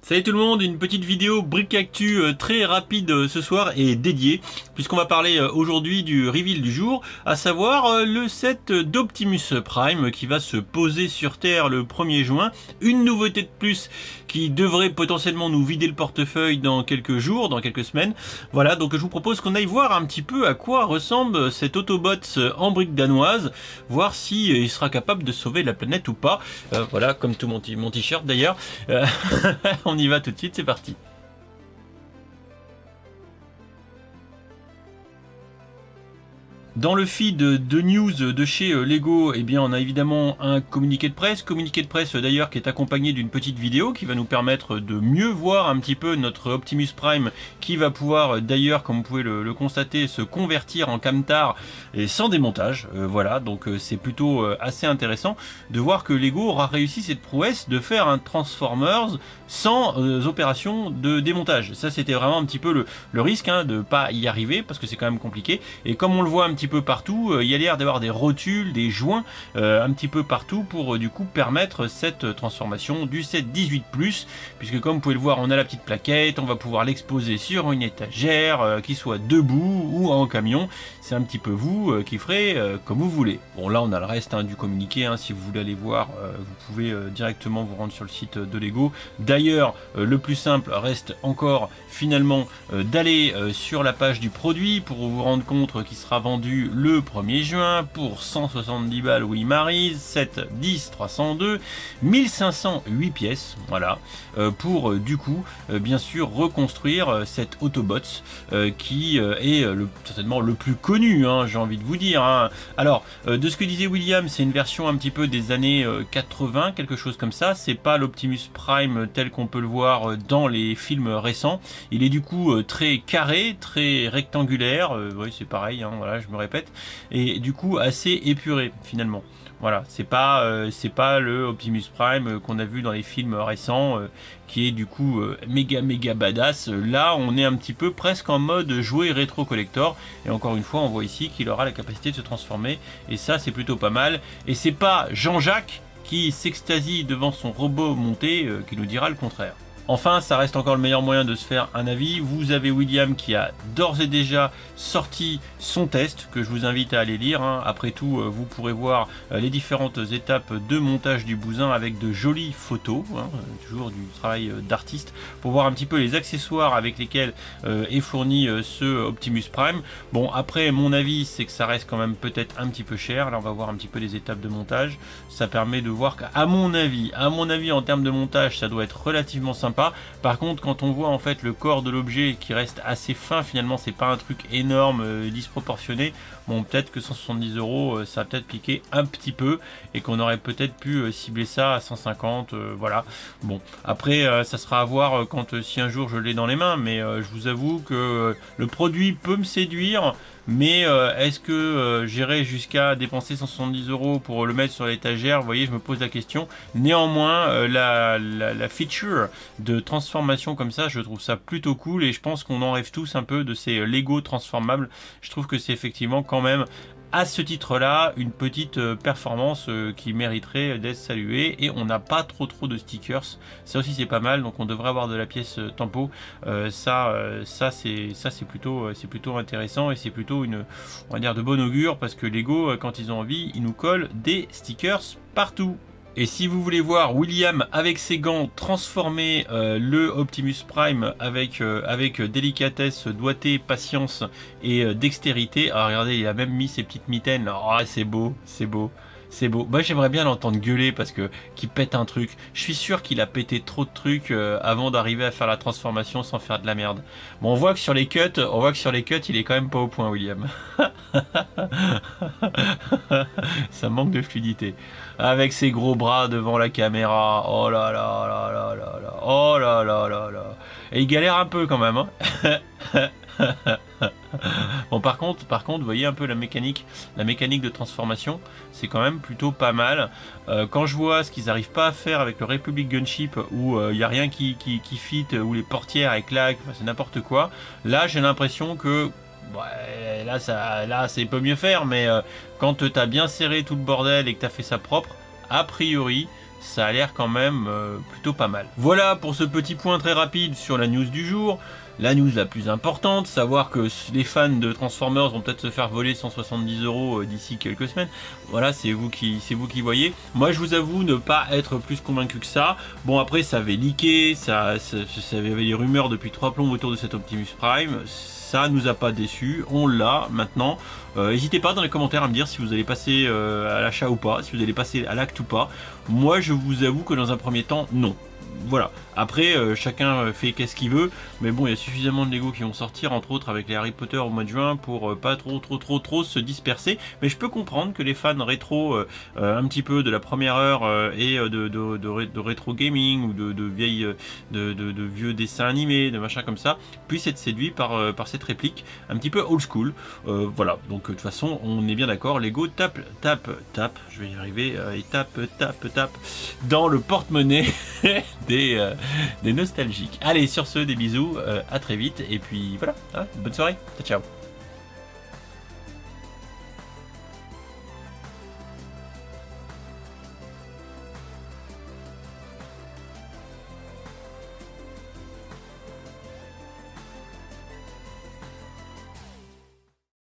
Salut tout le monde, une petite vidéo bric actu très rapide ce soir et dédiée, puisqu'on va parler aujourd'hui du reveal du jour, à savoir le set d'Optimus Prime qui va se poser sur Terre le 1er juin. Une nouveauté de plus qui devrait potentiellement nous vider le portefeuille dans quelques jours, dans quelques semaines. Voilà, donc je vous propose qu'on aille voir un petit peu à quoi ressemble cet Autobot en brique danoise, voir si il sera capable de sauver la planète ou pas. Voilà, comme tout mon t-shirt d'ailleurs. On y va tout de suite, c'est parti. Dans le feed de news de chez Lego, eh bien, on a évidemment un communiqué de presse d'ailleurs qui est accompagné d'une petite vidéo qui va nous permettre de mieux voir un petit peu notre Optimus Prime qui va pouvoir d'ailleurs, comme vous pouvez le constater, se convertir en camtar et sans démontage. Voilà, donc c'est plutôt assez intéressant de voir que Lego aura réussi cette prouesse de faire un Transformers sans opération de démontage. Ça, c'était vraiment un petit peu le risque de pas y arriver parce que c'est quand même compliqué. Et comme on le voit un petit peu partout, il y a l'air d'avoir des rotules, des joints un petit peu partout pour du coup permettre cette transformation du set 18+, puisque comme vous pouvez le voir, on a la petite plaquette, on va pouvoir l'exposer sur une étagère, qu'il soit debout ou en camion. C'est un petit peu vous qui ferez comme vous voulez. Bon, là on a le reste du communiqué, si vous voulez aller voir, vous pouvez directement vous rendre sur le site de Lego. D'ailleurs, le plus simple reste encore finalement d'aller sur la page du produit pour vous rendre compte qu'il sera vendu le 1er juin pour 170 balles Wimarise, 710 302, 1508 pièces, voilà, pour du coup bien sûr reconstruire cet Autobot qui est certainement le plus connu, j'ai envie de vous dire. Alors, de ce que disait William, c'est une version un petit peu des années 80, quelque chose comme ça. C'est pas l'Optimus Prime tel qu'on peut le voir dans les films récents. Il est du coup très carré, très rectangulaire. Oui, c'est pareil, voilà, je me répète. Et du coup assez épuré finalement. Voilà, c'est pas le Optimus Prime qu'on a vu dans les films récents, qui est du coup méga badass. Là, on est un petit peu presque en mode jouet rétro collector. Et encore une fois, on voit ici qu'il aura la capacité de se transformer. Et ça, c'est plutôt pas mal. Et c'est pas Jean-Jacques qui s'extasie devant son robot monté qui nous dira le contraire. Enfin, ça reste encore le meilleur moyen de se faire un avis. Vous avez William qui a d'ores et déjà sorti son test, que je vous invite à aller lire. Après tout, vous pourrez voir les différentes étapes de montage du bousin avec de jolies photos, toujours du travail d'artiste, pour voir un petit peu les accessoires avec lesquels est fourni ce Optimus Prime. Bon, après, mon avis, c'est que ça reste quand même peut-être un petit peu cher. Là, on va voir un petit peu les étapes de montage. Ça permet de voir qu'à mon avis, en termes de montage, ça doit être relativement sympa. Par contre, quand on voit en fait le corps de l'objet qui reste assez fin, finalement c'est pas un truc énorme, disproportionné. Bon, peut-être que 170 €, ça a peut-être piqué un petit peu et qu'on aurait peut-être pu cibler ça à 150, voilà. Bon, après ça sera à voir quand si un jour je l'ai dans les mains, mais je vous avoue que le produit peut me séduire. Mais est-ce que j'irai jusqu'à dépenser 170 € pour le mettre sur l'étagère? Vous voyez, je me pose la question. Néanmoins, la feature de transformation comme ça, je trouve ça plutôt cool et je pense qu'on en rêve tous un peu de ces Lego transformables. Je trouve que c'est effectivement quand même à ce titre-là une petite performance qui mériterait d'être saluée, et on n'a pas trop de stickers. Ça aussi c'est pas mal, donc on devrait avoir de la pièce tempo. Ça c'est plutôt intéressant et c'est plutôt on va dire de bon augure, parce que Lego quand ils ont envie, ils nous collent des stickers partout. Et si vous voulez voir William avec ses gants transformer le Optimus Prime avec délicatesse, doigté, patience et dextérité, regardez, il a même mis ses petites mitaines. Oh, c'est beau, c'est beau. C'est beau. Moi j'aimerais bien l'entendre gueuler parce que qu'il pète un truc. Je suis sûr qu'il a pété trop de trucs avant d'arriver à faire la transformation sans faire de la merde. Bon, on voit que sur les cuts, il est quand même pas au point, William. Ça manque de fluidité. Avec ses gros bras devant la caméra. Oh là là là là là là. Oh là là là là. Et il galère un peu quand même, Bon, par contre, vous voyez un peu la mécanique de transformation, c'est quand même plutôt pas mal. Quand je vois ce qu'ils n'arrivent pas à faire avec le Republic Gunship, où il n'y a rien qui fit, où les portières éclatent, c'est n'importe quoi. Là, j'ai l'impression que ouais, là, c'est peut mieux faire, mais quand tu as bien serré tout le bordel et que tu as fait ça propre, a priori, ça a l'air quand même plutôt pas mal. Voilà pour ce petit point très rapide sur la news du jour. La news la plus importante, savoir que les fans de Transformers vont peut-être se faire voler 170 € d'ici quelques semaines. Voilà, c'est vous qui voyez. Moi, je vous avoue ne pas être plus convaincu que ça. Bon, après, ça avait leaké, ça avait des rumeurs depuis 3 plombs autour de cet Optimus Prime. Ça nous a pas déçus, on l'a maintenant. N'hésitez pas dans les commentaires à me dire si vous allez passer à l'achat ou pas, si vous allez passer à l'acte ou pas. Moi, je vous avoue que dans un premier temps, non. Voilà. Après, chacun fait qu'est-ce qu'il veut, mais bon, il y a suffisamment de Lego qui vont sortir, entre autres avec les Harry Potter au mois de juin, pour pas trop se disperser. Mais je peux comprendre que les fans rétro, un petit peu de la première heure et de rétro gaming ou de vieux dessins animés, de machin comme ça, puissent être séduits par cette réplique un petit peu old school. Voilà. Donc de toute façon, on est bien d'accord. Lego tape, je vais y arriver, et tape dans le porte-monnaie des nostalgiques. Allez, sur ce, des bisous, à très vite, et puis voilà, hein, bonne soirée, ciao.